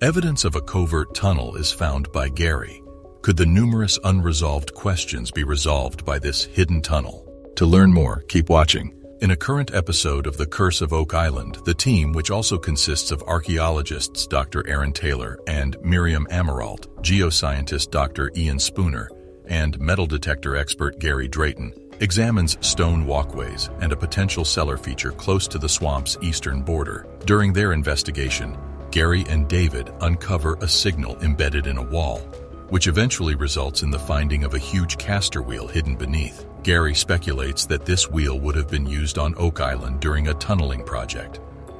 Evidence of a covert tunnel is found by Gary. Could the numerous unresolved questions be resolved by this hidden tunnel? To learn more, keep watching. In a current episode of The Curse of Oak Island, the team, which also consists of archaeologists Dr. Aaron Taylor and Miriam Amaralt, geoscientist Dr. Ian Spooner, and metal detector expert Gary Drayton, examines stone walkways and a potential cellar feature close to the swamp's eastern border. During their investigation, Gary and David uncover a signal embedded in a wall, which eventually results in the finding of a huge caster wheel hidden beneath. Gary speculates that this wheel would have been used on Oak Island during a tunneling project,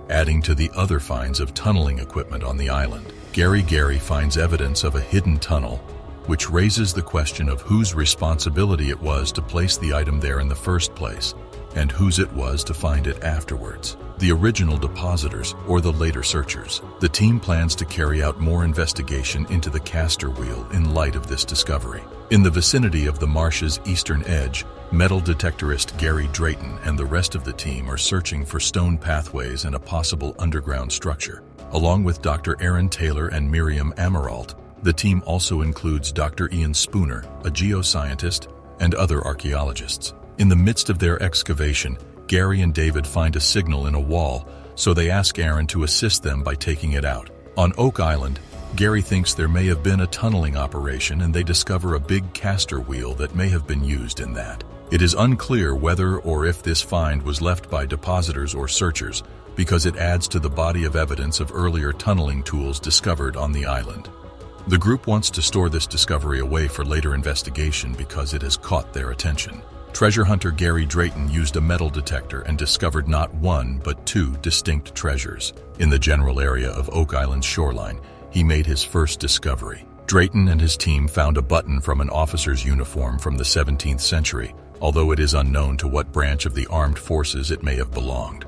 adding to the other finds of tunneling equipment on the island. Gary finds evidence of a hidden tunnel, which raises the question of whose responsibility it was to place the item there in the first place, and whose it was to find it afterwards. The original depositors or the later searchers. The team plans to carry out more investigation into the caster wheel in light of this discovery. In the vicinity of the marsh's eastern edge, metal detectorist Gary Drayton and the rest of the team are searching for stone pathways and a possible underground structure. Along with Dr. Aaron Taylor and Miriam Amaralt, the team also includes Dr. Ian Spooner, a geoscientist, and other archaeologists. In the midst of their excavation, Gary and David find a signal in a wall, so they ask Aaron to assist them by taking it out. On Oak Island, Gary thinks there may have been a tunneling operation and they discover a big caster wheel that may have been used in that. It is unclear whether or if this find was left by depositors or searchers, because it adds to the body of evidence of earlier tunneling tools discovered on the island. The group wants to store this discovery away for later investigation because it has caught their attention. Treasure hunter Gary Drayton used a metal detector and discovered not one but two distinct treasures. In the general area of Oak Island's shoreline, he made his first discovery. Drayton and his team found a button from an officer's uniform from the 17th century, although it is unknown to what branch of the armed forces it may have belonged.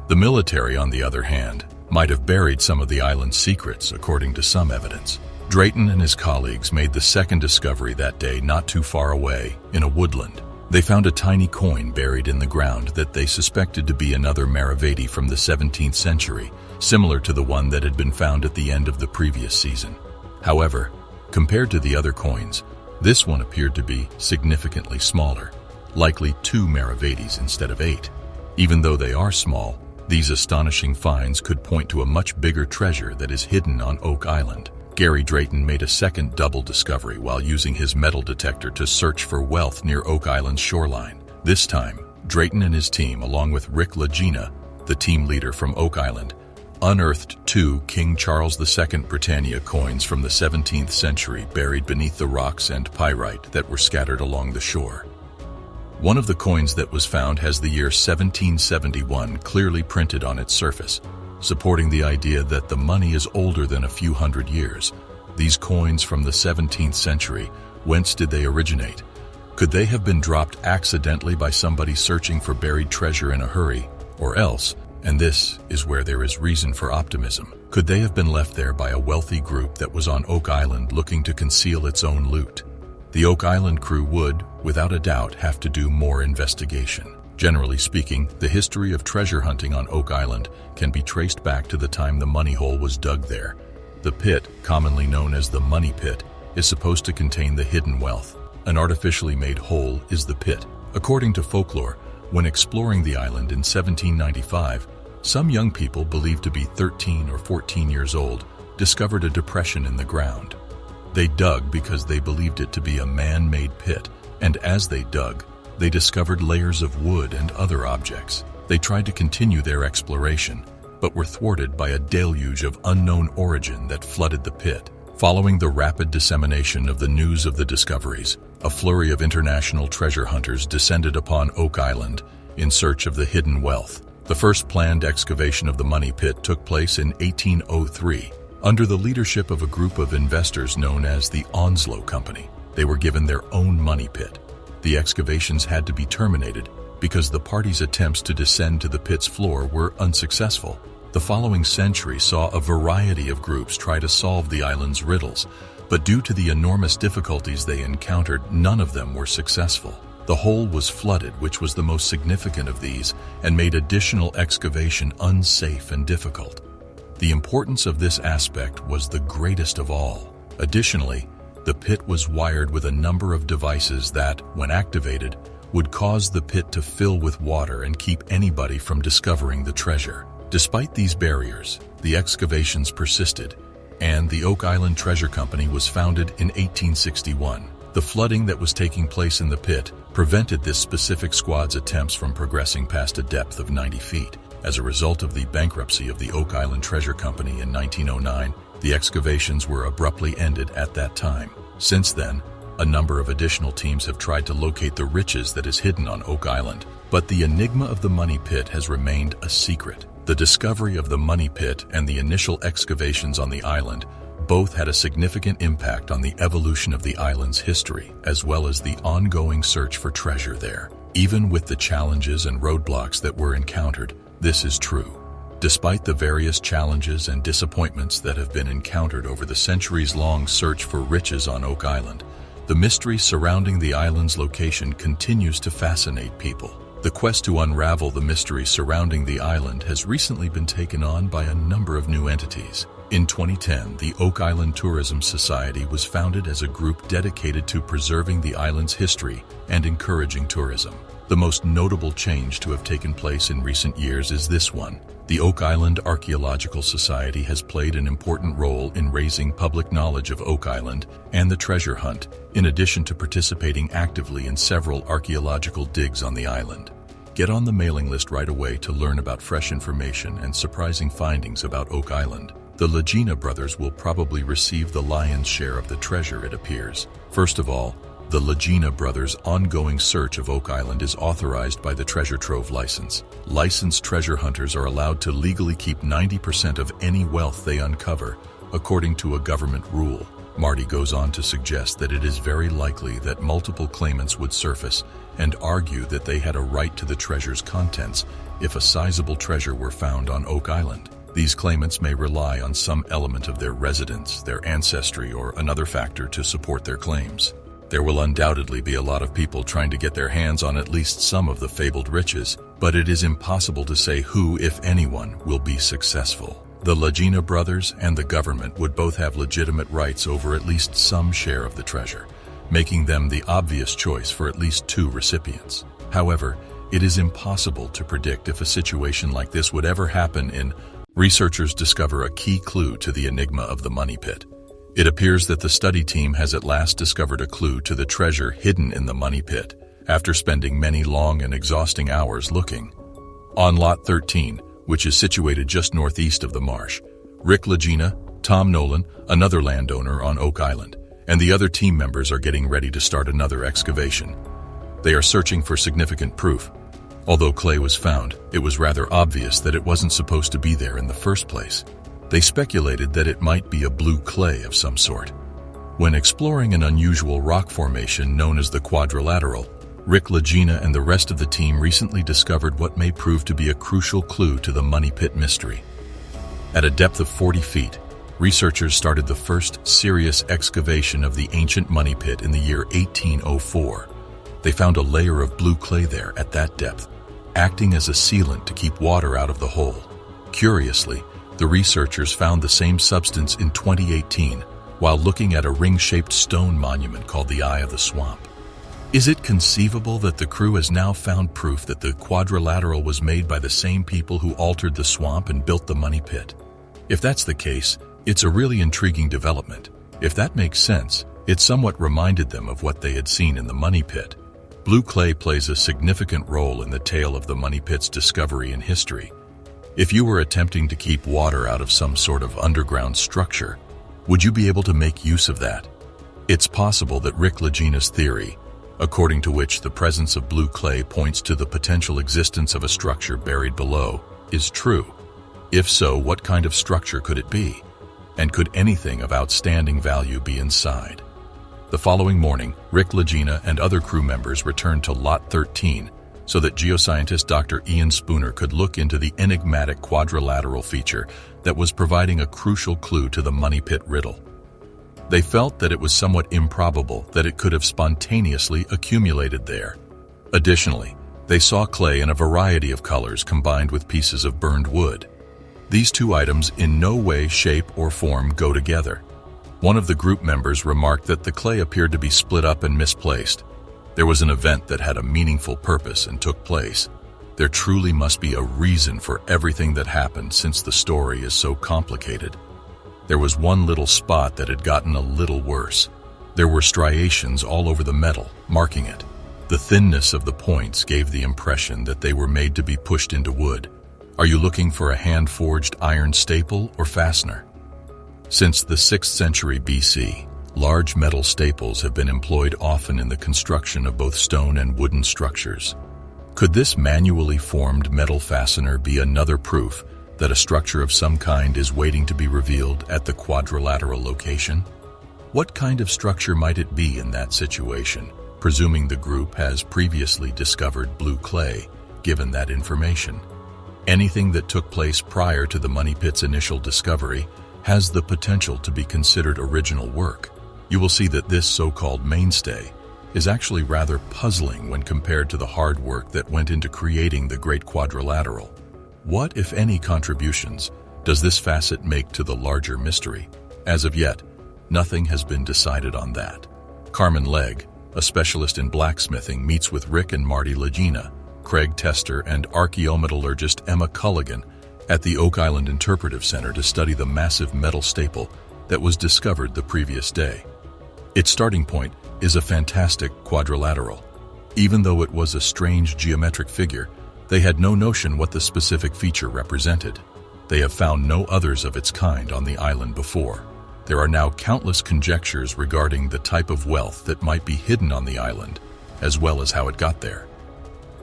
The military, on the other hand, might have buried some of the island's secrets, according to some evidence. Drayton and his colleagues made the second discovery that day not too far away, in a woodland. They found a tiny coin buried in the ground that they suspected to be another Maravedi from the 17th century, similar to the one that had been found at the end of the previous season. However, compared to the other coins, this one appeared to be significantly smaller, likely 2 Maravedis instead of 8. Even though they are small, these astonishing finds could point to a much bigger treasure that is hidden on Oak Island. Gary Drayton made a second double discovery while using his metal detector to search for wealth near Oak Island's shoreline. This time, Drayton and his team, along with Rick Lagena, the team leader from Oak Island, unearthed 2 King Charles II Britannia coins from the 17th century buried beneath the rocks and pyrite that were scattered along the shore. One of the coins that was found has the year 1771 clearly printed on its surface, supporting the idea that the money is older than a few hundred years. These coins from the 17th century, whence did they originate? Could they have been dropped accidentally by somebody searching for buried treasure in a hurry? Or else, and this is where there is reason for optimism, could they have been left there by a wealthy group that was on Oak Island looking to conceal its own loot? The Oak Island crew would, without a doubt, have to do more investigation. Generally speaking, the history of treasure hunting on Oak Island can be traced back to the time the money hole was dug there. The pit, commonly known as the money pit, is supposed to contain the hidden wealth. An artificially made hole is the pit. According to folklore, when exploring the island in 1795, some young people believed to be 13 or 14 years old discovered a depression in the ground. They dug because they believed it to be a man-made pit, and as they dug, they discovered layers of wood and other objects. They tried to continue their exploration, but were thwarted by a deluge of unknown origin that flooded the pit. Following the rapid dissemination of the news of the discoveries, a flurry of international treasure hunters descended upon Oak Island in search of the hidden wealth. The first planned excavation of the money pit took place in 1803, under the leadership of a group of investors known as the Onslow Company. They were given their own money pit. The excavations had to be terminated because the parties' attempts to descend to the pit's floor were unsuccessful. The following century saw a variety of groups try to solve the island's riddles, but due to the enormous difficulties they encountered, none of them were successful. The hole was flooded, which was the most significant of these, and made additional excavation unsafe and difficult. The importance of this aspect was the greatest of all. Additionally, the pit was wired with a number of devices that, when activated, would cause the pit to fill with water and keep anybody from discovering the treasure. Despite these barriers, the excavations persisted, and the Oak Island Treasure Company was founded in 1861. The flooding that was taking place in the pit prevented this specific squad's attempts from progressing past a depth of 90 feet. As a result of the bankruptcy of the Oak Island Treasure Company in 1909, the excavations were abruptly ended at that time. Since then, a number of additional teams have tried to locate the riches that is hidden on Oak Island, but the enigma of the money pit has remained a secret. The discovery of the money pit and the initial excavations on the island both had a significant impact on the evolution of the island's history, as well as the ongoing search for treasure there. Even with the challenges and roadblocks that were encountered, this is true. Despite the various challenges and disappointments that have been encountered over the centuries-long search for riches on Oak Island, the mystery surrounding the island's location continues to fascinate people. The quest to unravel the mystery surrounding the island has recently been taken on by a number of new entities. In 2010, the Oak Island Tourism Society was founded as a group dedicated to preserving the island's history and encouraging tourism. The most notable change to have taken place in recent years is this one. The Oak Island Archaeological Society has played an important role in raising public knowledge of Oak Island and the treasure hunt, in addition to participating actively in several archaeological digs on the island. Get on the mailing list right away to learn about fresh information and surprising findings about Oak Island. The Lagena brothers will probably receive the lion's share of the treasure, it appears. First of all, the Lagena brothers' ongoing search of Oak Island is authorized by the Treasure Trove license. Licensed treasure hunters are allowed to legally keep 90% of any wealth they uncover, according to a government rule. Marty goes on to suggest that it is very likely that multiple claimants would surface and argue that they had a right to the treasure's contents if a sizable treasure were found on Oak Island. These claimants may rely on some element of their residence, their ancestry, or another factor to support their claims. There will undoubtedly be a lot of people trying to get their hands on at least some of the fabled riches, but it is impossible to say who, if anyone, will be successful. The Lagena brothers and the government would both have legitimate rights over at least some share of the treasure, making them the obvious choice for at least two recipients. However, it is impossible to predict if a situation like this would ever happen in. Researchers discover a key clue to the enigma of the money pit. It appears that the study team has at last discovered a clue to the treasure hidden in the money pit, after spending many long and exhausting hours looking. On Lot 13, which is situated just northeast of the marsh, Rick Lagena, Tom Nolan, another landowner on Oak Island, and the other team members are getting ready to start another excavation. They are searching for significant proof. Although clay was found, it was rather obvious that it wasn't supposed to be there in the first place. They speculated that it might be a blue clay of some sort. When exploring an unusual rock formation known as the Quadrilateral, Rick Lagena and the rest of the team recently discovered what may prove to be a crucial clue to the money pit mystery. At a depth of 40 feet, researchers started the first serious excavation of the ancient money pit in the year 1804. They found a layer of blue clay there at that depth, acting as a sealant to keep water out of the hole. Curiously, the researchers found the same substance in 2018 while looking at a ring-shaped stone monument called the Eye of the Swamp. Is it conceivable that the crew has now found proof that the Quadrilateral was made by the same people who altered the swamp and built the money pit? If that's the case, it's a really intriguing development. If that makes sense, it somewhat reminded them of what they had seen in the money pit. Blue clay plays a significant role in the tale of the money pit's discovery in history. If you were attempting to keep water out of some sort of underground structure, would you be able to make use of that? It's possible that Rick Lagena's theory, according to which the presence of blue clay points to the potential existence of a structure buried below, is true. If so, what kind of structure could it be? And could anything of outstanding value be inside? The following morning, Rick Lagena and other crew members returned to Lot 13 so that geoscientist Dr. Ian Spooner could look into the enigmatic quadrilateral feature that was providing a crucial clue to the money pit riddle. They felt that it was somewhat improbable that it could have spontaneously accumulated there. Additionally, they saw clay in a variety of colors combined with pieces of burned wood. These two items in no way, shape, or form go together. One of the group members remarked that the clay appeared to be split up and misplaced. There was an event that had a meaningful purpose and took place. There truly must be a reason for everything that happened since the story is so complicated. There was one little spot that had gotten a little worse. There were striations all over the metal, marking it. The thinness of the points gave the impression that they were made to be pushed into wood. Are you looking for a hand-forged iron staple or fastener? Since the 6th century BC, large metal staples have been employed often in the construction of both stone and wooden structures. Could this manually formed metal fastener be another proof that a structure of some kind is waiting to be revealed at the quadrilateral location? What kind of structure might it be in that situation, presuming the group has previously discovered blue clay, given that information? Anything that took place prior to the money pit's initial discovery has the potential to be considered original work. You will see that this so-called mainstay is actually rather puzzling when compared to the hard work that went into creating the Great Quadrilateral. What, if any, contributions does this facet make to the larger mystery? As of yet, nothing has been decided on that. Carmen Legg, a specialist in blacksmithing, meets with Rick and Marty Lagina, Craig Tester, and archaeometallurgist Emma Culligan at the Oak Island Interpretive Center to study the massive metal staple that was discovered the previous day. Its starting point is a fantastic quadrilateral. Even though it was a strange geometric figure, they had no notion what the specific feature represented. They have found no others of its kind on the island before. There are now countless conjectures regarding the type of wealth that might be hidden on the island, as well as how it got there.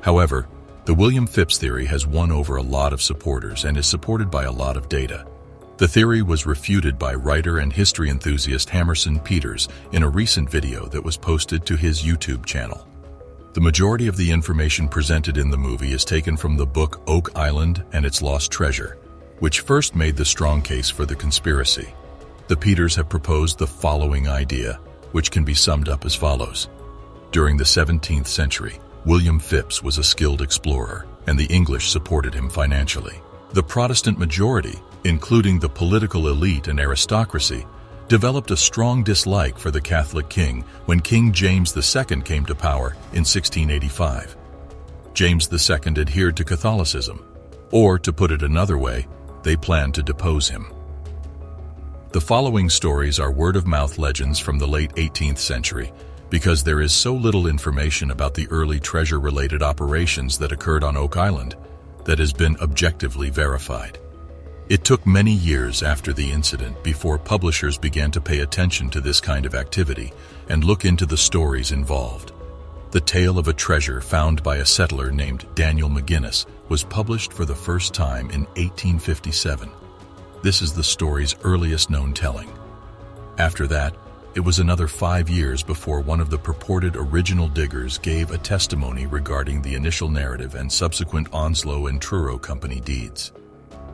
However, the William Phipps theory has won over a lot of supporters and is supported by a lot of data. The theory was refuted by writer and history enthusiast Hammerson Peters in a recent video that was posted to his YouTube channel. The majority of the information presented in the movie is taken from the book Oak Island and Its Lost Treasure, which first made the strong case for the conspiracy. The Peters have proposed the following idea, which can be summed up as follows. During the 17th century, William Phipps was a skilled explorer, and the English supported him financially. The Protestant majority, including the political elite and aristocracy, developed a strong dislike for the Catholic king when King James II came to power in 1685. James II adhered to Catholicism, or to put it another way, they planned to depose him. The following stories are word-of-mouth legends from the late 18th century because there is so little information about the early treasure-related operations that occurred on Oak Island that has been objectively verified. It took many years after the incident before publishers began to pay attention to this kind of activity and look into the stories involved. The tale of a treasure found by a settler named Daniel McGinnis was published for the first time in 1857. This is the story's earliest known telling. After that, it was another 5 years before one of the purported original diggers gave a testimony regarding the initial narrative and subsequent Onslow and Truro Company deeds.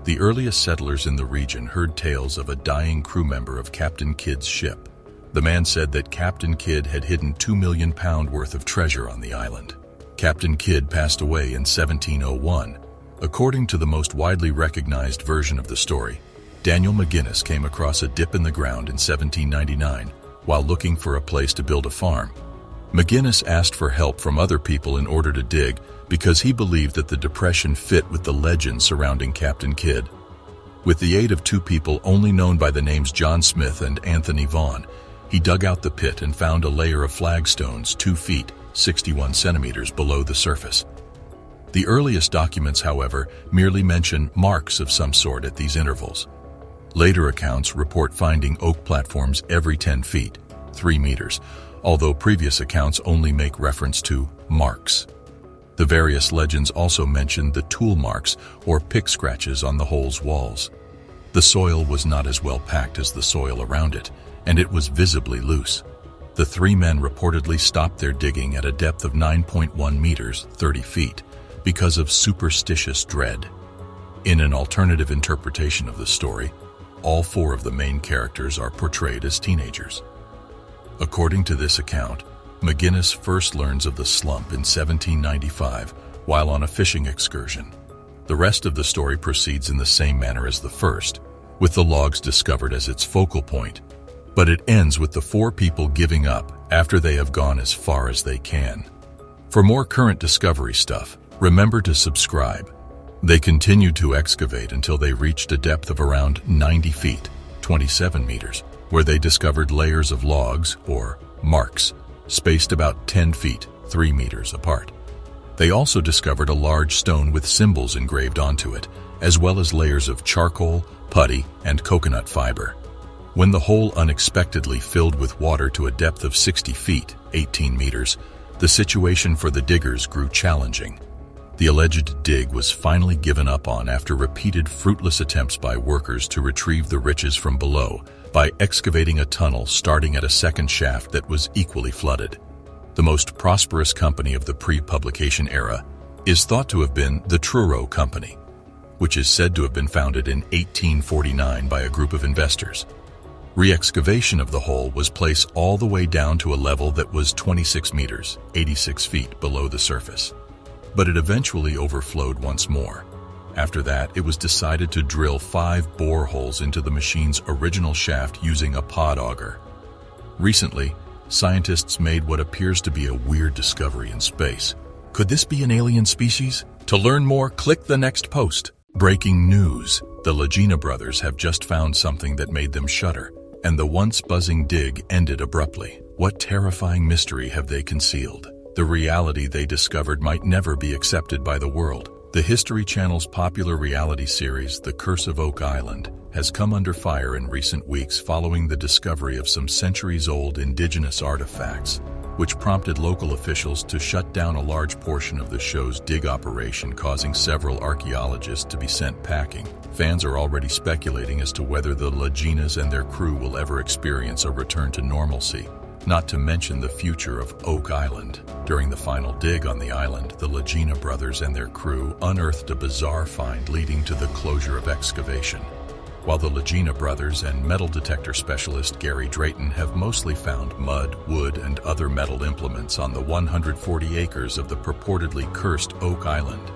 The earliest settlers in the region heard tales of a dying crew member of Captain Kidd's ship. The man said that Captain Kidd had hidden £2 million worth of treasure on the island. Captain Kidd passed away in 1701. According to the most widely recognized version of the story, Daniel McGinnis came across a dip in the ground in 1799 while looking for a place to build a farm. McGinnis asked for help from other people in order to dig because he believed that the depression fit with the legend surrounding Captain Kidd. With the aid of two people only known by the names John Smith and Anthony Vaughan, he dug out the pit and found a layer of flagstones 2 feet, 61 centimeters below the surface. The earliest documents, however, merely mention marks of some sort at these intervals. Later accounts report finding oak platforms every 10 feet, 3 meters, although previous accounts only make reference to marks. The various legends also mention the tool marks or pick scratches on the hole's walls. The soil was not as well packed as the soil around it, and it was visibly loose. The 3 men reportedly stopped their digging at a depth of 9.1 meters, 30 feet, because of superstitious dread. In an alternative interpretation of the story, all 4 of the main characters are portrayed as teenagers. According to this account, McGinnis first learns of the slump in 1795 while on a fishing excursion. The rest of the story proceeds in the same manner as the first, with the logs discovered as its focal point, but it ends with the 4 people giving up after they have gone as far as they can. For more current discovery stuff, remember to subscribe. They continued to excavate until they reached a depth of around 90 feet, 27 meters, where they discovered layers of logs, or marks, spaced about 10 feet, 3 meters apart. They also discovered a large stone with symbols engraved onto it, as well as layers of charcoal, putty, and coconut fiber. When the hole unexpectedly filled with water to a depth of 60 feet, 18 meters, the situation for the diggers grew challenging. The alleged dig was finally given up on after repeated fruitless attempts by workers to retrieve the riches from below by excavating a tunnel starting at a second shaft that was equally flooded. The most prosperous company of the pre-publication era is thought to have been the Truro Company, which is said to have been founded in 1849 by a group of investors. Re-excavation of the hole was placed all the way down to a level that was 26 meters, 86 feet below the surface. But it eventually overflowed once more. After that, it was decided to drill 5 boreholes into the machine's original shaft using a pod auger. Recently, scientists made what appears to be a weird discovery in space. Could this be an alien species? To learn more, click the next post. Breaking news. The Lagena brothers have just found something that made them shudder, and the once buzzing dig ended abruptly. What terrifying mystery have they concealed? The reality they discovered might never be accepted by the world. The History Channel's popular reality series, The Curse of Oak Island, has come under fire in recent weeks following the discovery of some centuries-old indigenous artifacts, which prompted local officials to shut down a large portion of the show's dig operation, causing several archaeologists to be sent packing. Fans are already speculating as to whether the Laginas and their crew will ever experience a return to normalcy, not to mention the future of Oak Island. During the final dig on the island, the Lagena brothers and their crew unearthed a bizarre find leading to the closure of excavation. While the Lagena brothers and metal detector specialist Gary Drayton have mostly found mud, wood, and other metal implements on the 140 acres of the purportedly cursed Oak Island,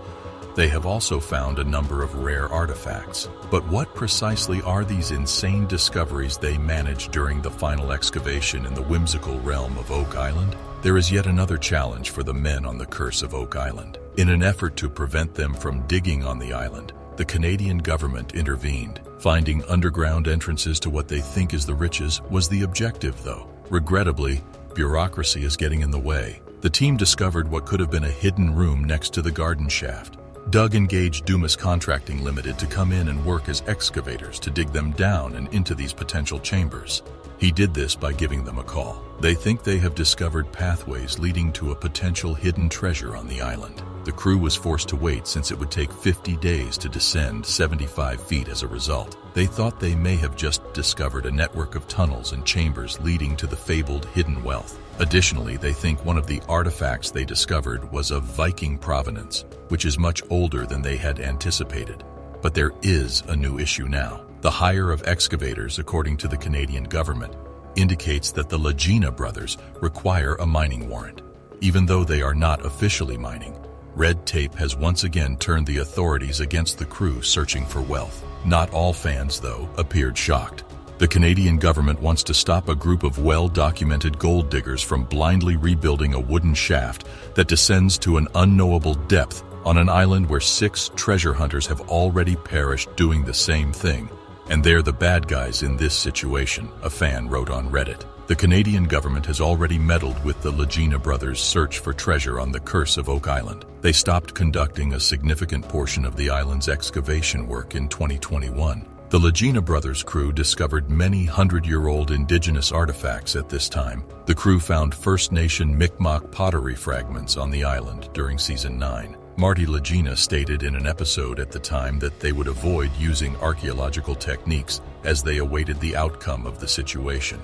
they have also found a number of rare artifacts. But what precisely are these insane discoveries they managed during the final excavation in the whimsical realm of Oak Island? There is yet another challenge for the men on the Curse of Oak Island. In an effort to prevent them from digging on the island, the Canadian government intervened. Finding underground entrances to what they think is the riches was the objective, though. Regrettably, bureaucracy is getting in the way. The team discovered what could have been a hidden room next to the garden shaft. Doug engaged Dumas Contracting Limited to come in and work as excavators to dig them down and into these potential chambers. He did this by giving them a call. They think they have discovered pathways leading to a potential hidden treasure on the island. The crew was forced to wait since it would take 50 days to descend 75 feet as a result. They thought they may have just discovered a network of tunnels and chambers leading to the fabled hidden wealth. Additionally, they think one of the artifacts they discovered was of Viking provenance, which is much older than they had anticipated. But there is a new issue now. The hire of excavators, according to the Canadian government, indicates that the Lagena brothers require a mining warrant. Even though they are not officially mining, red tape has once again turned the authorities against the crew searching for wealth. Not all fans, though, appeared shocked. The Canadian government wants to stop a group of well-documented gold diggers from blindly rebuilding a wooden shaft that descends to an unknowable depth on an island where 6 treasure hunters have already perished doing the same thing. And they're the bad guys in this situation, a fan wrote on Reddit. The Canadian government has already meddled with the Lagena brothers' search for treasure on the Curse of Oak Island. They stopped conducting a significant portion of the island's excavation work in 2021. The Lagena brothers' crew discovered many hundred-year-old indigenous artifacts at this time. The crew found First Nation Mi'kmaq pottery fragments on the island during Season 9. Marty Lagena stated in an episode at the time that they would avoid using archaeological techniques as they awaited the outcome of the situation.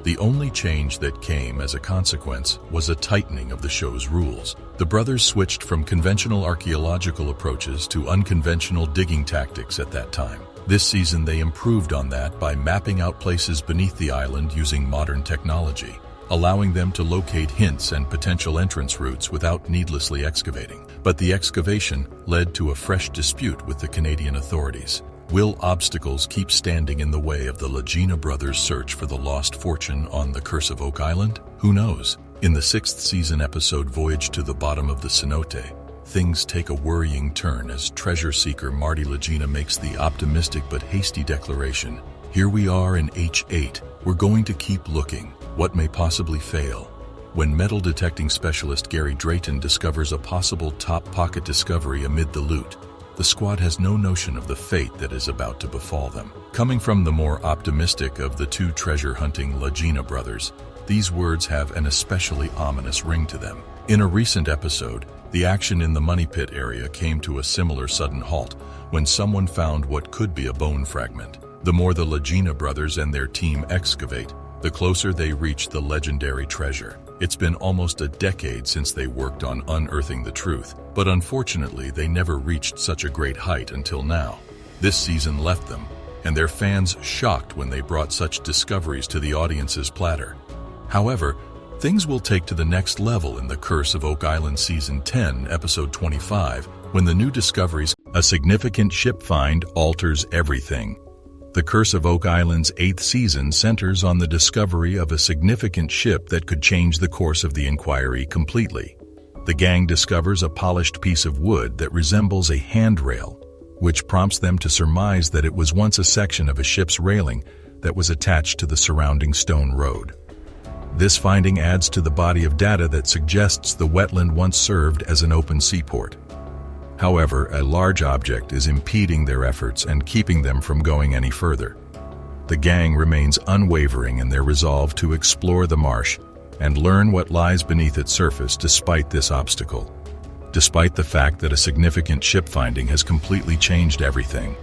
The only change that came as a consequence was a tightening of the show's rules. The brothers switched from conventional archaeological approaches to unconventional digging tactics at that time. This season they improved on that by mapping out places beneath the island using modern technology. allowing them to locate hints and potential entrance routes without needlessly excavating. But the excavation led to a fresh dispute with the Canadian authorities. Will obstacles keep standing in the way of the Lagena brothers' search for the lost fortune on the Curse of Oak Island? Who knows? In the 6th season episode Voyage to the Bottom of the Cenote, things take a worrying turn as treasure seeker Marty Lagena makes the optimistic but hasty declaration, "Here we are in H8. We're going to keep looking. What may possibly fail?" When metal detecting specialist Gary Drayton discovers a possible top pocket discovery amid the loot, the squad has no notion of the fate that is about to befall them. Coming from the more optimistic of the two treasure-hunting Lagena brothers, these words have an especially ominous ring to them. In a recent episode, the action in the Money Pit area came to a similar sudden halt when someone found what could be a bone fragment. The more the Lagena brothers and their team excavate, the closer they reach the legendary treasure. It's been almost a decade since they worked on unearthing the truth, but unfortunately they never reached such a great height until now. This season left them, and their fans shocked when they brought such discoveries to the audience's platter. However, things will take to the next level in The Curse of Oak Island Season 10, Episode 25, when the new discoveries, a significant ship find, alters everything. The Curse of Oak Island's 8th season centers on the discovery of a significant ship that could change the course of the inquiry completely. The gang discovers a polished piece of wood that resembles a handrail, which prompts them to surmise that it was once a section of a ship's railing that was attached to the surrounding stone road. This finding adds to the body of data that suggests the wetland once served as an open seaport. However, a large object is impeding their efforts and keeping them from going any further. The gang remains unwavering in their resolve to explore the marsh and learn what lies beneath its surface despite this obstacle. Despite the fact that a significant ship finding has completely changed everything.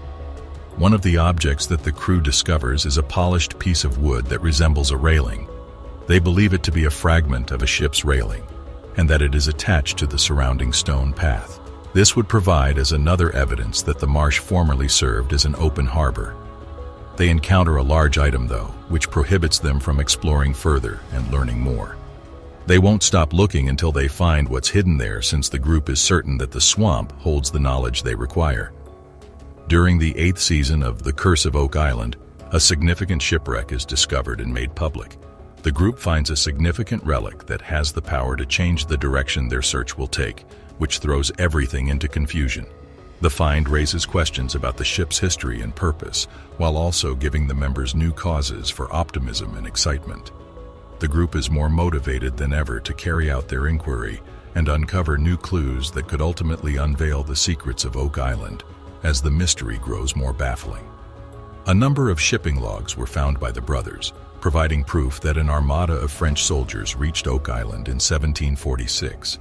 One of the objects that the crew discovers is a polished piece of wood that resembles a railing. They believe it to be a fragment of a ship's railing, and that it is attached to the surrounding stone path. This would provide as another evidence that the marsh formerly served as an open harbor. They encounter a large item, though, which prohibits them from exploring further and learning more. They won't stop looking until they find what's hidden there, since the group is certain that the swamp holds the knowledge they require. During the 8th season of The Curse of Oak Island, a significant shipwreck is discovered and made public. The group finds a significant relic that has the power to change the direction their search will take, which throws everything into confusion. The find raises questions about the ship's history and purpose, while also giving the members new causes for optimism and excitement. The group is more motivated than ever to carry out their inquiry and uncover new clues that could ultimately unveil the secrets of Oak Island as the mystery grows more baffling. A number of shipping logs were found by the brothers, providing proof that an armada of French soldiers reached Oak Island in 1746.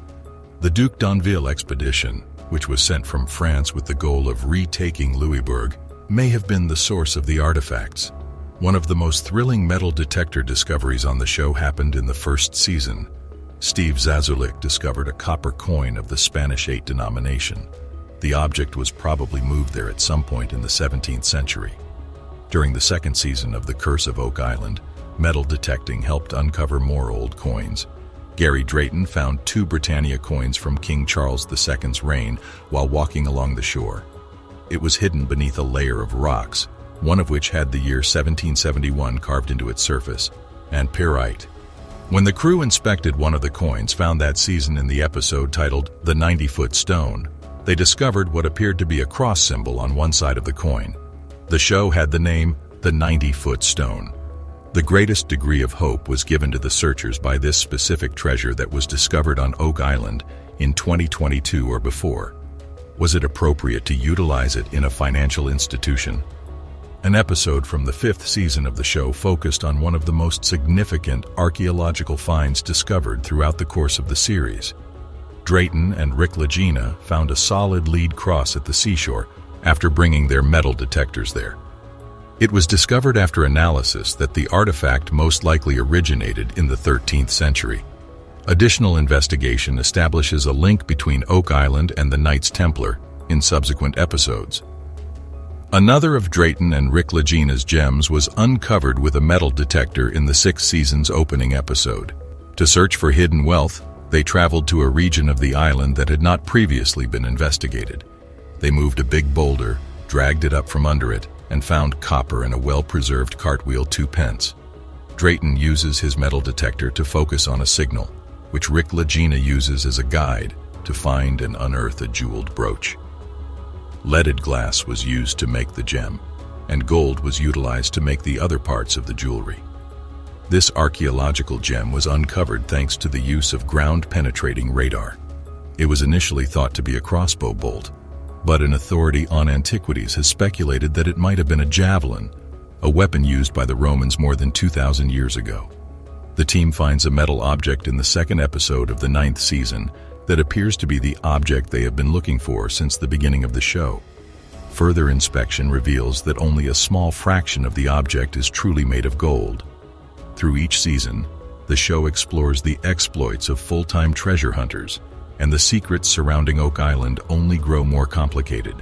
The Duc d'Anville expedition, which was sent from France with the goal of retaking Louisbourg, may have been the source of the artifacts. One of the most thrilling metal detector discoveries on the show happened in the 1st season. Steve Zazulik discovered a copper coin of the Spanish 8 denomination. The object was probably moved there at some point in the 17th century. During the 2nd season of The Curse of Oak Island, metal detecting helped uncover more old coins. Gary Drayton found 2 Britannia coins from King Charles II's reign while walking along the shore. It was hidden beneath a layer of rocks, one of which had the year 1771 carved into its surface, and pyrite. When the crew inspected one of the coins found that season in the episode titled The 90-Foot Stone, they discovered what appeared to be a cross symbol on one side of the coin. The show had the name The 90-Foot Stone. The greatest degree of hope was given to the searchers by this specific treasure that was discovered on Oak Island in 2022 or before. Was it appropriate to utilize it in a financial institution? An episode from the 5th season of the show focused on one of the most significant archaeological finds discovered throughout the course of the series. Drayton and Rick Lagena found a solid lead cross at the seashore after bringing their metal detectors there. It was discovered after analysis that the artifact most likely originated in the 13th century. Additional investigation establishes a link between Oak Island and the Knights Templar in subsequent episodes. Another of Drayton and Rick Lagena's gems was uncovered with a metal detector in the sixth season's opening episode. To search for hidden wealth, they traveled to a region of the island that had not previously been investigated. They moved a big boulder, dragged it up from under it, and found copper in a well-preserved cartwheel 2 pence. Drayton uses his metal detector to focus on a signal, which Rick Lagena uses as a guide to find and unearth a jeweled brooch. Leaded glass was used to make the gem, and gold was utilized to make the other parts of the jewelry. This archaeological gem was uncovered thanks to the use of ground-penetrating radar. It was initially thought to be a crossbow bolt, but an authority on antiquities has speculated that it might have been a javelin, a weapon used by the Romans more than 2,000 years ago. The team finds a metal object in the second episode of the 9th season that appears to be the object they have been looking for since the beginning of the show. Further inspection reveals that only a small fraction of the object is truly made of gold. Through each season, the show explores the exploits of full-time treasure hunters, and the secrets surrounding Oak Island only grow more complicated.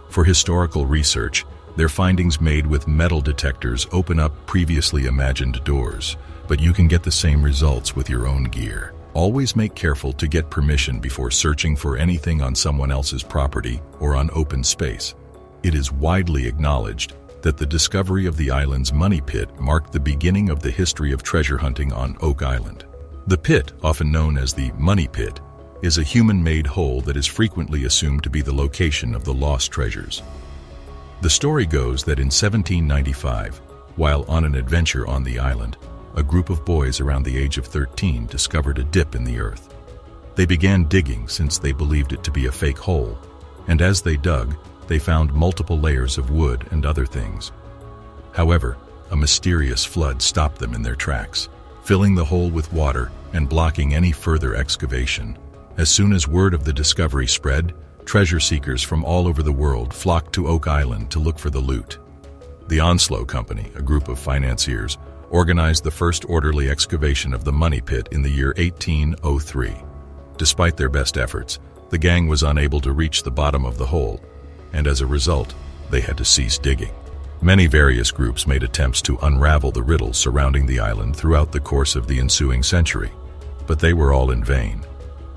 For historical research, their findings made with metal detectors open up previously imagined doors, but you can get the same results with your own gear. Always make careful to get permission before searching for anything on someone else's property or on open space. It is widely acknowledged that the discovery of the island's money pit marked the beginning of the history of treasure hunting on Oak Island. The pit, often known as the money pit, is a human-made hole that is frequently assumed to be the location of the lost treasures. The story goes that in 1795, while on an adventure on the island, a group of boys around the age of 13 discovered a dip in the earth. They began digging since they believed it to be a fake hole, and as they dug, they found multiple layers of wood and other things. However, a mysterious flood stopped them in their tracks, filling the hole with water and blocking any further excavation. As soon as word of the discovery spread, treasure seekers from all over the world flocked to Oak Island to look for the loot. The Onslow Company, a group of financiers, organized the first orderly excavation of the money pit in the year 1803. Despite their best efforts, the gang was unable to reach the bottom of the hole, and as a result, they had to cease digging. Many various groups made attempts to unravel the riddles surrounding the island throughout the course of the ensuing century, but they were all in vain.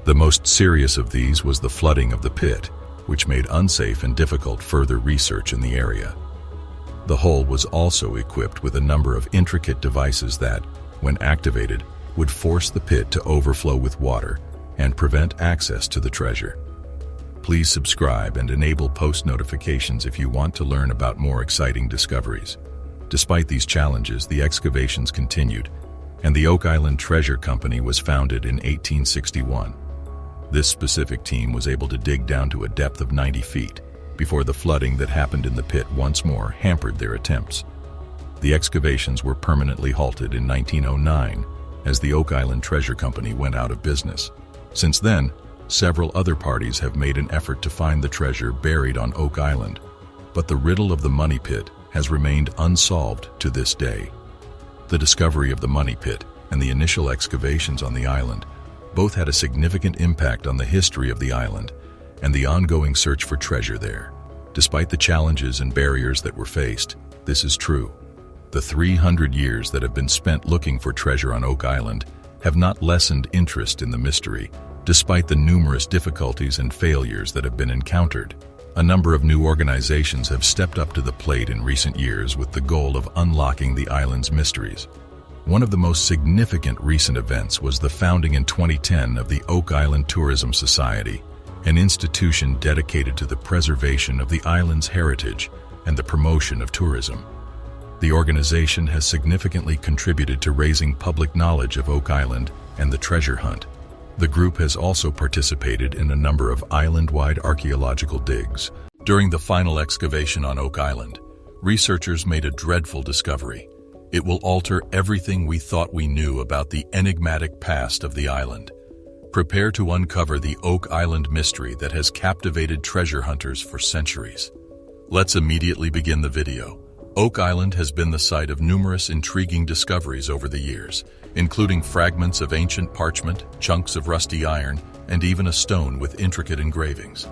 The most serious of these was the flooding of the pit, which made unsafe and difficult further research in the area. The hole was also equipped with a number of intricate devices that, when activated, would force the pit to overflow with water and prevent access to the treasure. Please subscribe and enable post notifications if you want to learn about more exciting discoveries. Despite these challenges, the excavations continued, and the Oak Island Treasure Company was founded in 1861. This specific team was able to dig down to a depth of 90 feet, before the flooding that happened in the pit once more hampered their attempts. The excavations were permanently halted in 1909 as the Oak Island Treasure Company went out of business. Since then, several other parties have made an effort to find the treasure buried on Oak Island, but the riddle of the money pit has remained unsolved to this day. The discovery of the money pit and the initial excavations on the island both had a significant impact on the history of the island and the ongoing search for treasure there. Despite the challenges and barriers that were faced, this is true. The 300 years that have been spent looking for treasure on Oak Island have not lessened interest in the mystery, despite the numerous difficulties and failures that have been encountered. A number of new organizations have stepped up to the plate in recent years with the goal of unlocking the island's mysteries. One of the most significant recent events was the founding in 2010 of the Oak Island Tourism Society, an institution dedicated to the preservation of the island's heritage and the promotion of tourism. The organization has significantly contributed to raising public knowledge of Oak Island and the treasure hunt. The group has also participated in a number of island-wide archaeological digs. During the final excavation on Oak Island, researchers made a dreadful discovery. It will alter everything we thought we knew about the enigmatic past of the island. Prepare to uncover the Oak Island mystery that has captivated treasure hunters for centuries. Let's immediately begin the video. Oak Island has been the site of numerous intriguing discoveries over the years, including fragments of ancient parchment, chunks of rusty iron, and even a stone with intricate engravings.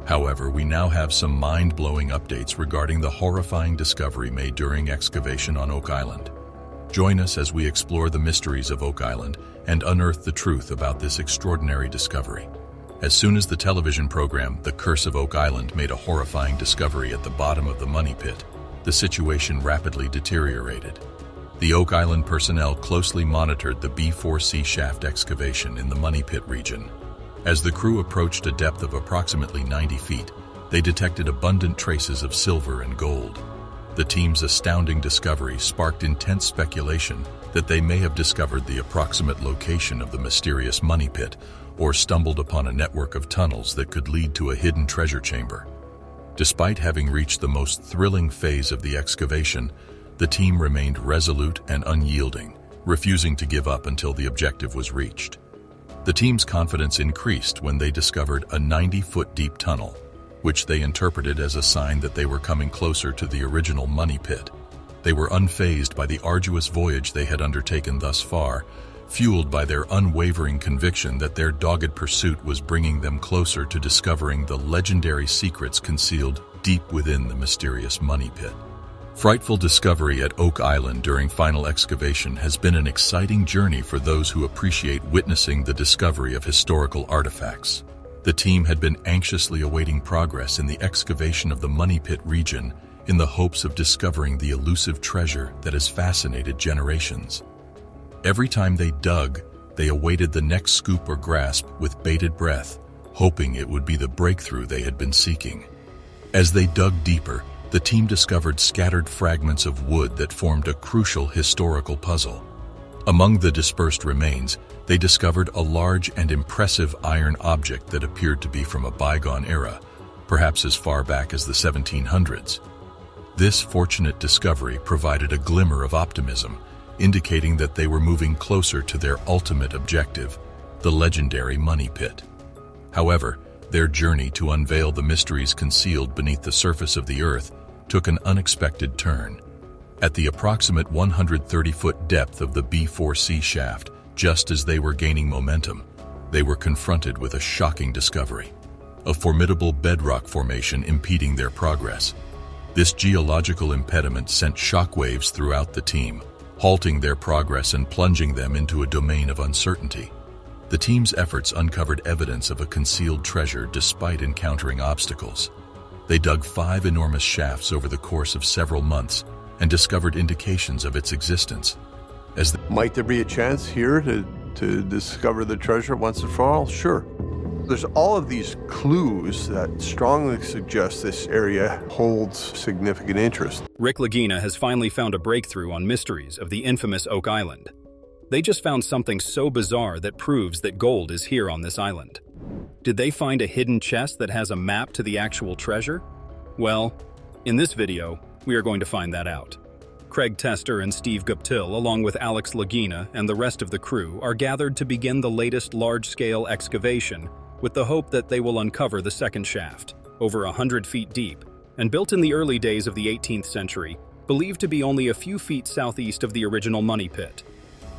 However, we now have some mind-blowing updates regarding the horrifying discovery made during excavation on Oak Island. Join us as we explore the mysteries of Oak Island and unearth the truth about this extraordinary discovery. As soon as the television program The Curse of Oak Island made a horrifying discovery at the bottom of the money pit, the situation rapidly deteriorated. The Oak Island personnel closely monitored the B4C shaft excavation in the money pit region. As the crew approached a depth of approximately 90 feet, they detected abundant traces of silver and gold. The team's astounding discovery sparked intense speculation that they may have discovered the approximate location of the mysterious money pit or stumbled upon a network of tunnels that could lead to a hidden treasure chamber. Despite having reached the most thrilling phase of the excavation, the team remained resolute and unyielding, refusing to give up until the objective was reached. The team's confidence increased when they discovered a 90-foot deep tunnel, which they interpreted as a sign that they were coming closer to the original money pit. They were unfazed by the arduous voyage they had undertaken thus far, fueled by their unwavering conviction that their dogged pursuit was bringing them closer to discovering the legendary secrets concealed deep within the mysterious money pit. Frightful discovery at Oak Island during final excavation has been an exciting journey for those who appreciate witnessing the discovery of historical artifacts. The team had been anxiously awaiting progress in the excavation of the money pit region in the hopes of discovering the elusive treasure that has fascinated generations. Every time they dug, they awaited the next scoop or grasp with bated breath, hoping it would be the breakthrough they had been seeking. As they dug deeper, the team discovered scattered fragments of wood that formed a crucial historical puzzle. Among the dispersed remains, they discovered a large and impressive iron object that appeared to be from a bygone era, perhaps as far back as the 1700s. This fortunate discovery provided a glimmer of optimism, indicating that they were moving closer to their ultimate objective, the legendary money pit. However, their journey to unveil the mysteries concealed beneath the surface of the earth took an unexpected turn. At the approximate 130-foot depth of the B4C shaft, just as they were gaining momentum, they were confronted with a shocking discovery: a formidable bedrock formation impeding their progress. This geological impediment sent shockwaves throughout the team, halting their progress and plunging them into a domain of uncertainty. The team's efforts uncovered evidence of a concealed treasure despite encountering obstacles. They dug 5 enormous shafts over the course of several months and discovered indications of its existence. Might there be a chance here to discover the treasure once and for all? Sure. There's all of these clues that strongly suggest this area holds significant interest. Rick Lagina has finally found a breakthrough on mysteries of the infamous Oak Island. They just found something so bizarre that proves that gold is here on this island. Did they find a hidden chest that has a map to the actual treasure? Well, in this video, we are going to find that out. Craig Tester and Steve Guptill, along with Alex Lagina and the rest of the crew, are gathered to begin the latest large-scale excavation with the hope that they will uncover the second shaft, over 100 feet deep, and built in the early days of the 18th century, believed to be only a few feet southeast of the original money pit.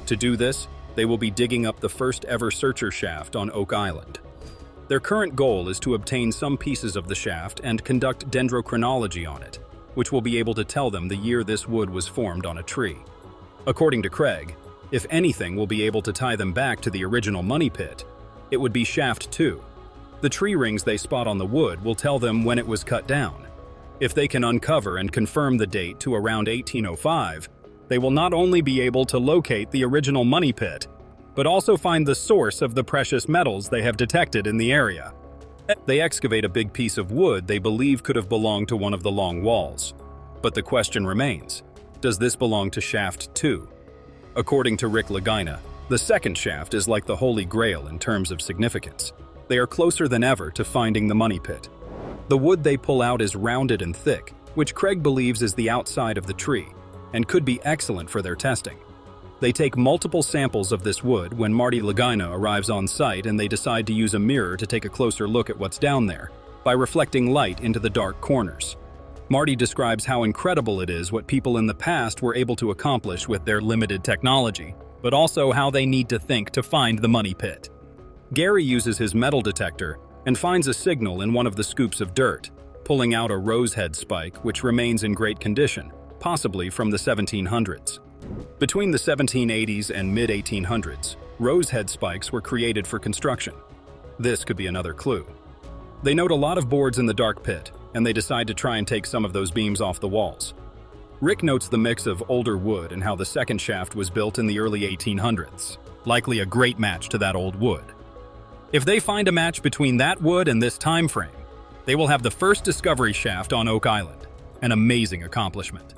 To do this, they will be digging up the first ever searcher shaft on Oak Island. Their current goal is to obtain some pieces of the shaft and conduct dendrochronology on it, which will be able to tell them the year this wood was formed on a tree. According to Craig, if anything will be able to tie them back to the original money pit, it would be shaft 2. The tree rings they spot on the wood will tell them when it was cut down. If they can uncover and confirm the date to around 1805, they will not only be able to locate the original money pit, but also find the source of the precious metals they have detected in the area. They excavate a big piece of wood they believe could have belonged to one of the long walls. But the question remains, does this belong to shaft 2? According to Rick Lagina, the second shaft is like the Holy Grail in terms of significance. They are closer than ever to finding the money pit. The wood they pull out is rounded and thick, which Craig believes is the outside of the tree, and could be excellent for their testing. They take multiple samples of this wood when Marty Lagina arrives on site, and they decide to use a mirror to take a closer look at what's down there, by reflecting light into the dark corners. Marty describes how incredible it is what people in the past were able to accomplish with their limited technology, but also how they need to think to find the money pit. Gary uses his metal detector and finds a signal in one of the scoops of dirt, pulling out a rosehead spike which remains in great condition, possibly from the 1700s. Between the 1780s and mid-1800s, rosehead spikes were created for construction. This could be another clue. They note a lot of boards in the dark pit, and they decide to try and take some of those beams off the walls. Rick notes the mix of older wood and how the second shaft was built in the early 1800s, likely a great match to that old wood. If they find a match between that wood and this time frame, they will have the first discovery shaft on Oak Island, an amazing accomplishment.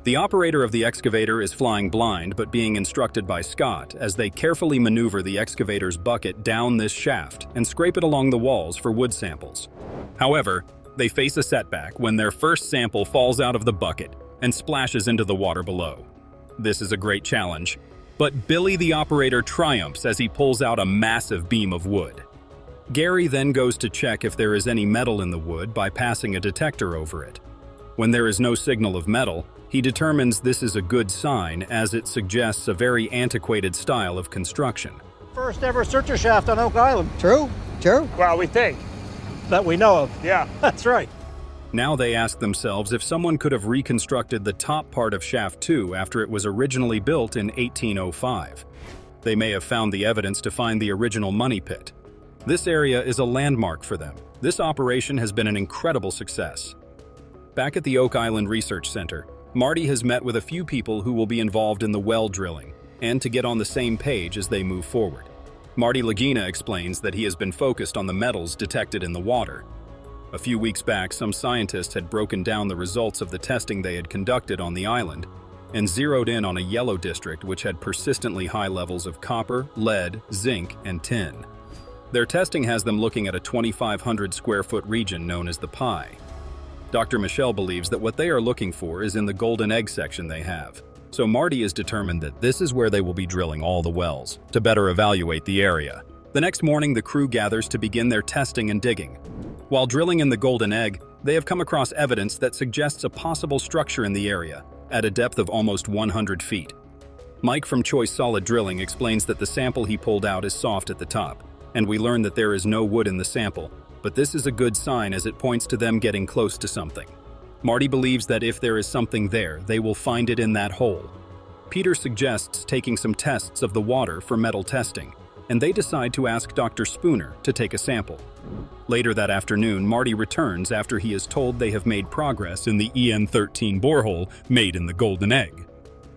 The operator of the excavator is flying blind but being instructed by Scott as they carefully maneuver the excavator's bucket down this shaft and scrape it along the walls for wood samples. However, they face a setback when their first sample falls out of the bucket and splashes into the water below. This is a great challenge, but Billy the operator triumphs as he pulls out a massive beam of wood. Gary then goes to check if there is any metal in the wood by passing a detector over it. When there is no signal of metal, he determines this is a good sign as it suggests a very antiquated style of construction. First ever searcher shaft on Oak Island. True? Well, we think. That we know of. Yeah, that's right. Now they ask themselves if someone could have reconstructed the top part of Shaft 2 after it was originally built in 1805. They may have found the evidence to find the original money pit. This area is a landmark for them. This operation has been an incredible success. Back at the Oak Island Research Center, Marty has met with a few people who will be involved in the well drilling and to get on the same page as they move forward. Marty Lagena explains that he has been focused on the metals detected in the water. A few weeks back, some scientists had broken down the results of the testing they had conducted on the island and zeroed in on a yellow district which had persistently high levels of copper, lead, zinc, and tin. Their testing has them looking at a 2,500 square foot region known as the Pie. Dr. Michelle believes that what they are looking for is in the golden egg section they have. So Marty is determined that this is where they will be drilling all the wells to better evaluate the area. The next morning, the crew gathers to begin their testing and digging. While drilling in the golden egg, they have come across evidence that suggests a possible structure in the area at a depth of almost 100 feet. Mike from Choice Solid Drilling explains that the sample he pulled out is soft at the top, and we learn that there is no wood in the sample, but this is a good sign as it points to them getting close to something. Marty believes that if there is something there, they will find it in that hole. Peter suggests taking some tests of the water for metal testing, and they decide to ask Dr. Spooner to take a sample. Later that afternoon, Marty returns after he is told they have made progress in the EN13 borehole made in the golden egg.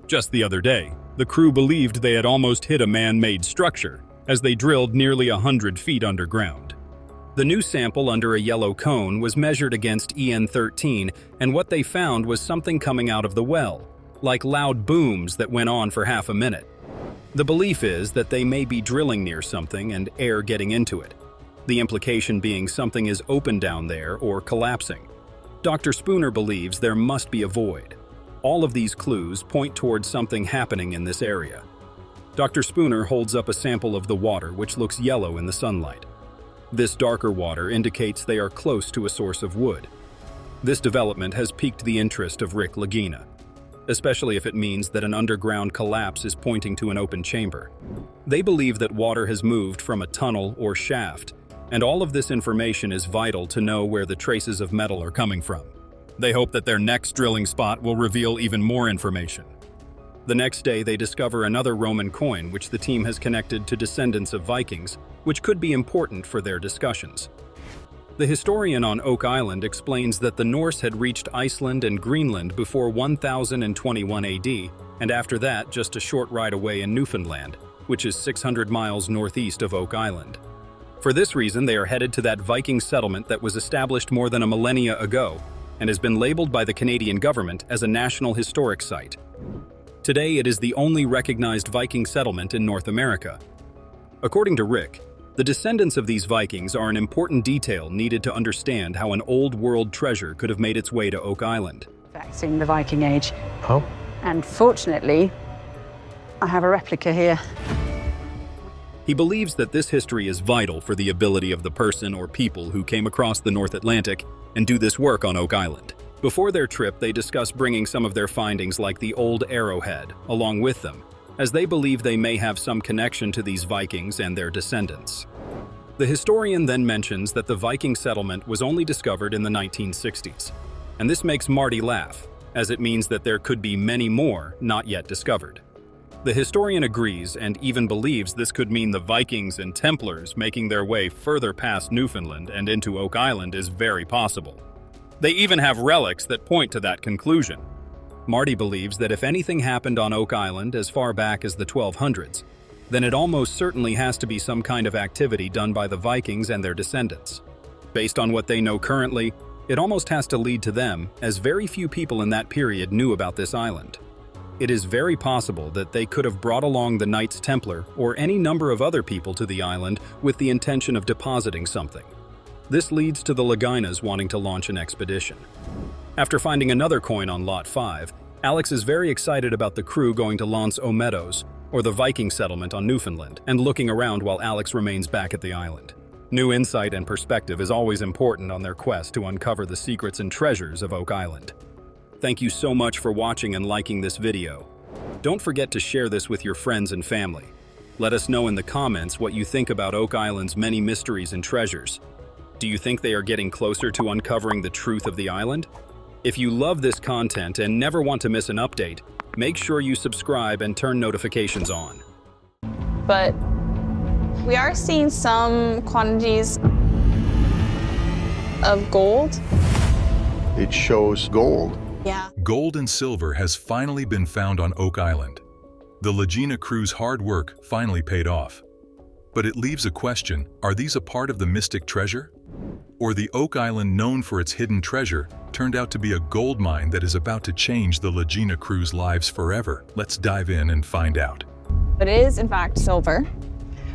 Just the other day, the crew believed they had almost hit a man-made structure as they drilled nearly 100 feet underground. The new sample under a yellow cone was measured against EN13, and what they found was something coming out of the well, like loud booms that went on for half a minute. The belief is that they may be drilling near something and air getting into it. The implication being something is open down there or collapsing. Dr. Spooner believes there must be a void. All of these clues point towards something happening in this area. Dr. Spooner holds up a sample of the water which looks yellow in the sunlight. This darker water indicates they are close to a source of wood. This development has piqued the interest of Rick Lagena, especially if it means that an underground collapse is pointing to an open chamber. They believe that water has moved from a tunnel or shaft, and all of this information is vital to know where the traces of metal are coming from. They hope that their next drilling spot will reveal even more information. The next day, they discover another Roman coin which the team has connected to descendants of Vikings, which could be important for their discussions. The historian on Oak Island explains that the Norse had reached Iceland and Greenland before 1021 AD, and after that just a short ride away in Newfoundland, which is 600 miles northeast of Oak Island. For this reason, they are headed to that Viking settlement that was established more than a millennia ago and has been labeled by the Canadian government as a National Historic Site. Today, it is the only recognized Viking settlement in North America. According to Rick, the descendants of these Vikings are an important detail needed to understand how an old world treasure could have made its way to Oak Island. Artifacts in the Viking Age. Oh? And fortunately, I have a replica here. He believes that this history is vital for the ability of the person or people who came across the North Atlantic and do this work on Oak Island. Before their trip, they discuss bringing some of their findings like the old arrowhead along with them, as they believe they may have some connection to these Vikings and their descendants. The historian then mentions that the Viking settlement was only discovered in the 1960s. And this makes Marty laugh, as it means that there could be many more not yet discovered. The historian agrees and even believes this could mean the Vikings and Templars making their way further past Newfoundland and into Oak Island is very possible. They even have relics that point to that conclusion. Marty believes that if anything happened on Oak Island as far back as the 1200s, then it almost certainly has to be some kind of activity done by the Vikings and their descendants. Based on what they know currently, it almost has to lead to them, as very few people in that period knew about this island. It is very possible that they could have brought along the Knights Templar or any number of other people to the island with the intention of depositing something. This leads to the Laginas wanting to launch an expedition. After finding another coin on Lot 5, Alex is very excited about the crew going to L'Anse aux Meadows, or the Viking settlement on Newfoundland, and looking around while Alex remains back at the island. New insight and perspective is always important on their quest to uncover the secrets and treasures of Oak Island. Thank you so much for watching and liking this video. Don't forget to share this with your friends and family. Let us know in the comments what you think about Oak Island's many mysteries and treasures. Do you think they are getting closer to uncovering the truth of the island? If you love this content and never want to miss an update, make sure you subscribe and turn notifications on. But we are seeing some quantities of gold. It shows gold. Yeah. Gold and silver has finally been found on Oak Island. The Lagena crew's hard work finally paid off. But it leaves a question: are these a part of the mystic treasure? Or the Oak Island, known for its hidden treasure, turned out to be a gold mine that is about to change the Lagena crew's lives forever? Let's dive in and find out. But it is, in fact, silver.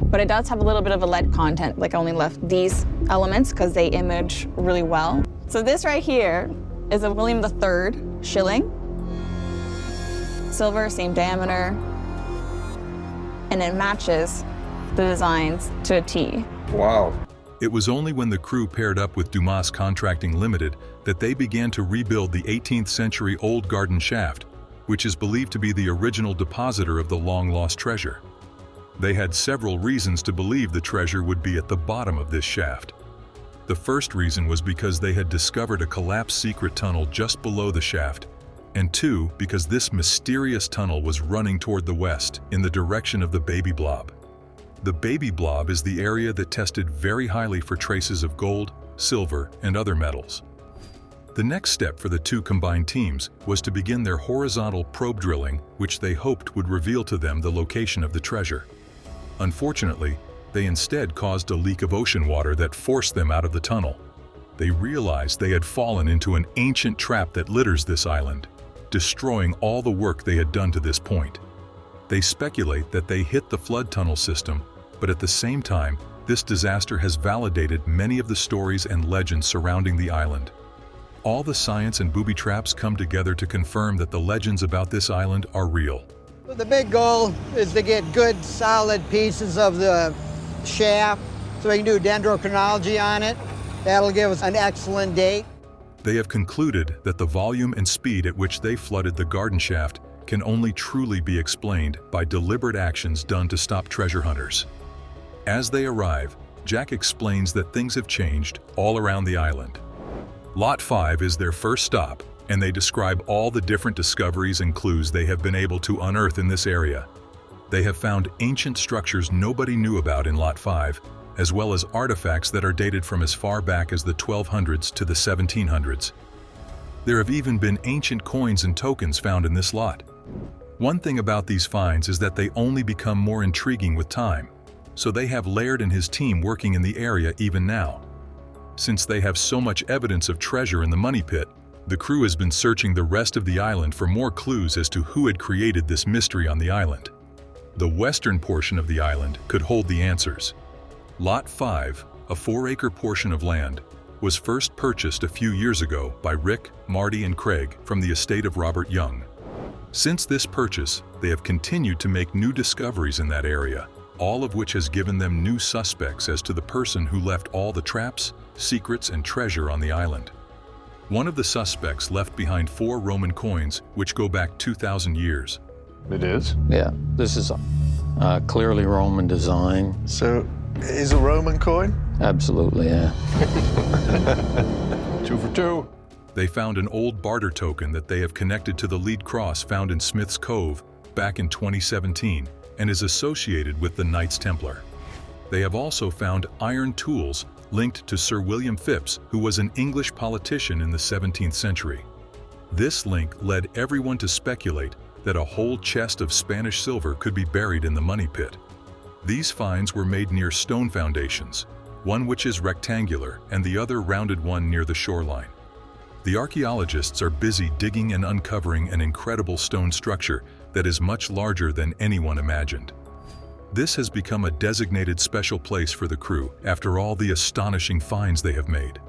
But it does have a little bit of a lead content. Like, I only left these elements because they image really well. So this right here is a William III shilling. Silver, same diameter. And it matches the designs to a T. Wow. It was only when the crew paired up with Dumas Contracting Limited that they began to rebuild the 18th century old garden shaft, which is believed to be the original depositor of the long-lost treasure. They had several reasons to believe the treasure would be at the bottom of this shaft. The first reason was because they had discovered a collapsed secret tunnel just below the shaft, and two, because this mysterious tunnel was running toward the west, in the direction of the baby blob. The baby blob is the area that tested very highly for traces of gold, silver, and other metals. The next step for the two combined teams was to begin their horizontal probe drilling, which they hoped would reveal to them the location of the treasure. Unfortunately, they instead caused a leak of ocean water that forced them out of the tunnel. They realized they had fallen into an ancient trap that litters this island, destroying all the work they had done to this point. They speculate that they hit the flood tunnel system, but at the same time, this disaster has validated many of the stories and legends surrounding the island. All the science and booby traps come together to confirm that the legends about this island are real. The big goal is to get good, solid pieces of the shaft so we can do dendrochronology on it. That'll give us an excellent date. They have concluded that the volume and speed at which they flooded the garden shaft can only truly be explained by deliberate actions done to stop treasure hunters. As they arrive, Jack explains that things have changed all around the island. Lot 5 is their first stop, and they describe all the different discoveries and clues they have been able to unearth in this area. They have found ancient structures nobody knew about in Lot 5, as well as artifacts that are dated from as far back as the 1200s to the 1700s. There have even been ancient coins and tokens found in this lot. One thing about these finds is that they only become more intriguing with time, so they have Laird and his team working in the area even now. Since they have so much evidence of treasure in the money pit, the crew has been searching the rest of the island for more clues as to who had created this mystery on the island. The western portion of the island could hold the answers. Lot 5, a 4-acre portion of land, was first purchased a few years ago by Rick, Marty, and Craig from the estate of Robert Young. Since this purchase, they have continued to make new discoveries in that area, all of which has given them new suspects as to the person who left all the traps, secrets, and treasure on the island. One of the suspects left behind 4 Roman coins, which go back 2,000 years. It is? Yeah, this is clearly Roman design. So is a Roman coin? Absolutely, yeah. 2 for 2. They found an old barter token that they have connected to the lead cross found in Smith's Cove back in 2017 and is associated with the Knights Templar. They have also found iron tools linked to Sir William Phipps, who was an English politician in the 17th century. This link led everyone to speculate that a whole chest of Spanish silver could be buried in the money pit. These finds were made near stone foundations, one which is rectangular and the other rounded one near the shoreline. The archaeologists are busy digging and uncovering an incredible stone structure that is much larger than anyone imagined. This has become a designated special place for the crew after all the astonishing finds they have made.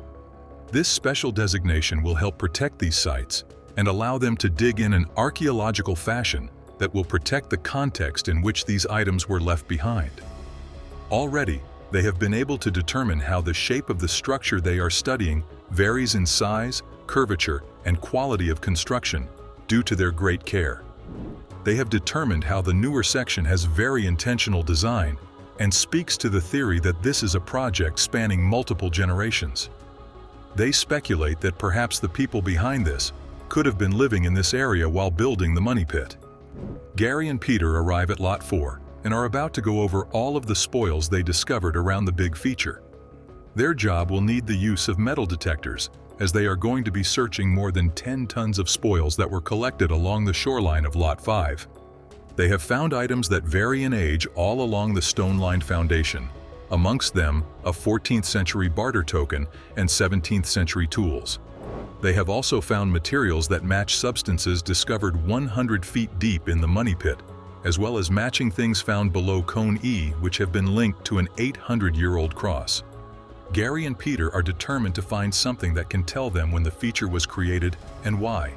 This special designation will help protect these sites and allow them to dig in an archaeological fashion that will protect the context in which these items were left behind. Already, they have been able to determine how the shape of the structure they are studying varies in size, curvature, and quality of construction due to their great care. They have determined how the newer section has very intentional design and speaks to the theory that this is a project spanning multiple generations. They speculate that perhaps the people behind this could have been living in this area while building the money pit. Gary and Peter arrive at Lot 4 and are about to go over all of the spoils they discovered around the big feature. Their job will need the use of metal detectors, as they are going to be searching more than 10 tons of spoils that were collected along the shoreline of Lot 5. They have found items that vary in age all along the stone-lined foundation, amongst them a 14th century barter token and 17th century tools. They have also found materials that match substances discovered 100 feet deep in the money pit, as well as matching things found below Cone E, which have been linked to an 800-year-old cross. Gary and Peter are determined to find something that can tell them when the feature was created and why.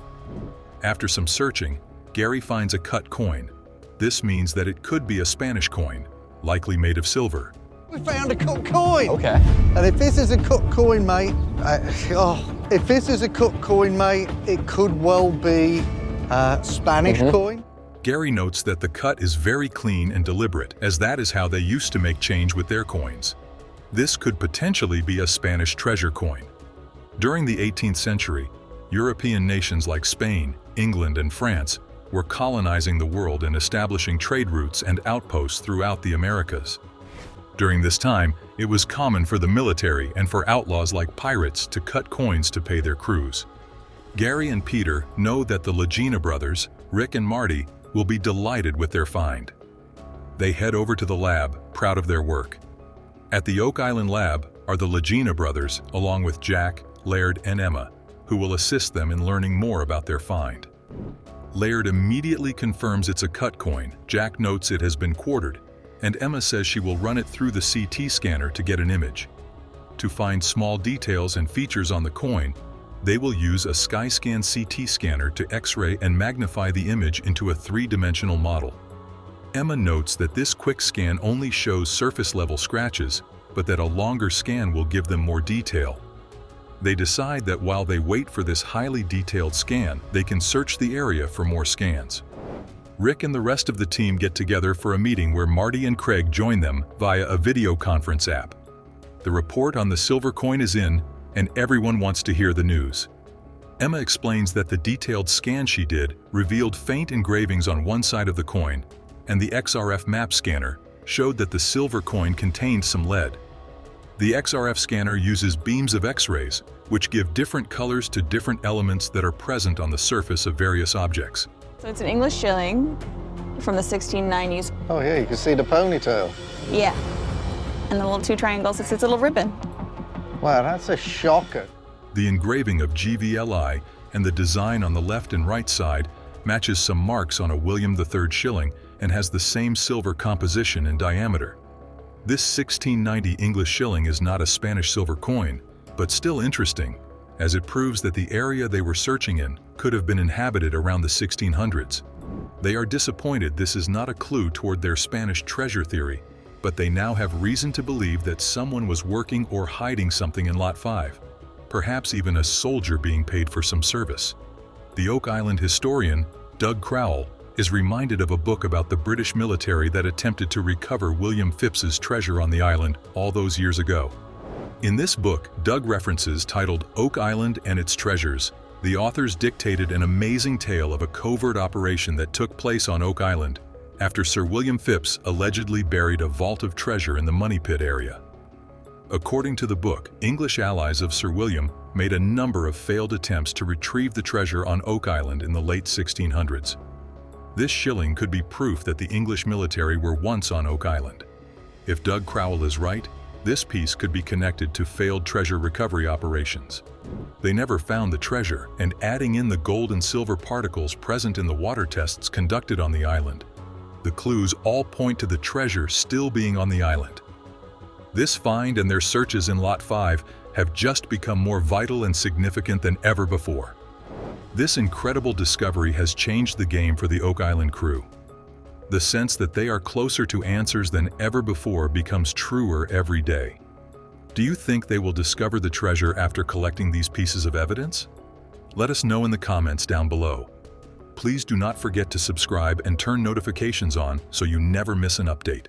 After some searching, Gary finds a cut coin. This means that it could be a Spanish coin, likely made of silver. We found a cut coin. Okay. And if this is a cut coin, mate, if this is a cut coin, mate, it could well be a Spanish coin. Gary notes that the cut is very clean and deliberate, as that is how they used to make change with their coins. This could potentially be a Spanish treasure coin. During the 18th century, European nations like Spain, England, and France were colonizing the world and establishing trade routes and outposts throughout the Americas. During this time, it was common for the military and for outlaws like pirates to cut coins to pay their crews. Gary and Peter know that the Lagena brothers, Rick and Marty, will be delighted with their find. They head over to the lab, proud of their work. At the Oak Island lab are the Lagena brothers, along with Jack, Laird, and Emma, who will assist them in learning more about their find. Laird immediately confirms it's a cut coin. Jack notes it has been quartered, and Emma says she will run it through the CT scanner to get an image. To find small details and features on the coin, they will use a SkyScan CT scanner to X-ray and magnify the image into a three-dimensional model. Emma notes that this quick scan only shows surface-level scratches, but that a longer scan will give them more detail. They decide that while they wait for this highly detailed scan, they can search the area for more scans. Rick and the rest of the team get together for a meeting where Marty and Craig join them via a video conference app. The report on the silver coin is in, and everyone wants to hear the news. Emma explains that the detailed scan she did revealed faint engravings on one side of the coin, and the XRF map scanner showed that the silver coin contained some lead. The XRF scanner uses beams of X-rays, which give different colors to different elements that are present on the surface of various objects. So it's an English shilling from the 1690s. Oh yeah, you can see the ponytail. Yeah. And the little two triangles, it's a little ribbon. Wow, that's a shocker. The engraving of GVLI and the design on the left and right side matches some marks on a William III shilling and has the same silver composition and diameter. This 1690 English shilling is not a Spanish silver coin, but still interesting, as it proves that the area they were searching in could have been inhabited around the 1600s. They are disappointed this is not a clue toward their Spanish treasure theory, but they now have reason to believe that someone was working or hiding something in Lot 5, perhaps even a soldier being paid for some service. The Oak Island historian, Doug Crowell, is reminded of a book about the British military that attempted to recover William Phipps's treasure on the island all those years ago. In this book, dug references titled Oak Island and Its Treasures, the authors dictated an amazing tale of a covert operation that took place on Oak Island after Sir William Phipps allegedly buried a vault of treasure in the Money Pit area. According to the book, English allies of Sir William made a number of failed attempts to retrieve the treasure on Oak Island in the late 1600s. This shilling could be proof that the English military were once on Oak Island. If Doug Crowell is right, this piece could be connected to failed treasure recovery operations. They never found the treasure, and adding in the gold and silver particles present in the water tests conducted on the island, the clues all point to the treasure still being on the island. This find and their searches in Lot 5 have just become more vital and significant than ever before. This incredible discovery has changed the game for the Oak Island crew. The sense that they are closer to answers than ever before becomes truer every day. Do you think they will discover the treasure after collecting these pieces of evidence? Let us know in the comments down below. Please do not forget to subscribe and turn notifications on so you never miss an update.